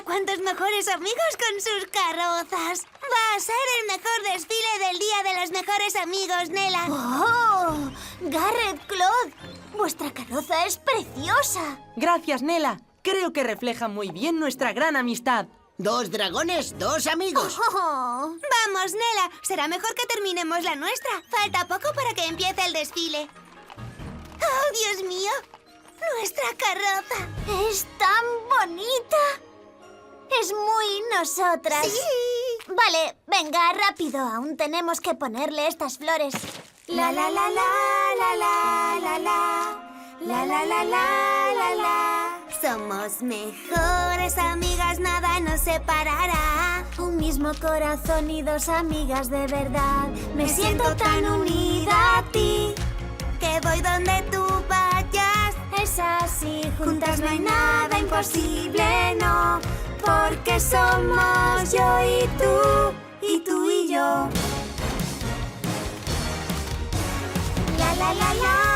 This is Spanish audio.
cuántos mejores amigos con sus carrozas. Va a ser el mejor desfile del Día de los Mejores Amigos, Nela. ¡Oh! Garrett, Claude, vuestra carroza es preciosa. Gracias, Nela. Creo que refleja muy bien nuestra gran amistad. 2 dragones, 2 amigos. Oh. Vamos, Nela. Será mejor que terminemos la nuestra. Falta poco para que empiece el desfile. ¡Oh, Dios mío! ¡Nuestra carroza! Es tan bonita. Es muy nosotras. ¡Sí! Vale, venga, rápido. Aún tenemos que ponerle estas flores. La la la la la la la la la la la la la la. Somos mejores amigas, nada nos separará. Un mismo corazón y 2 amigas de verdad. Me siento tan unida a ti. Que voy donde tú vayas. Es así, juntas no hay nada imposible, no. Porque somos yo y tú y yo. La la la la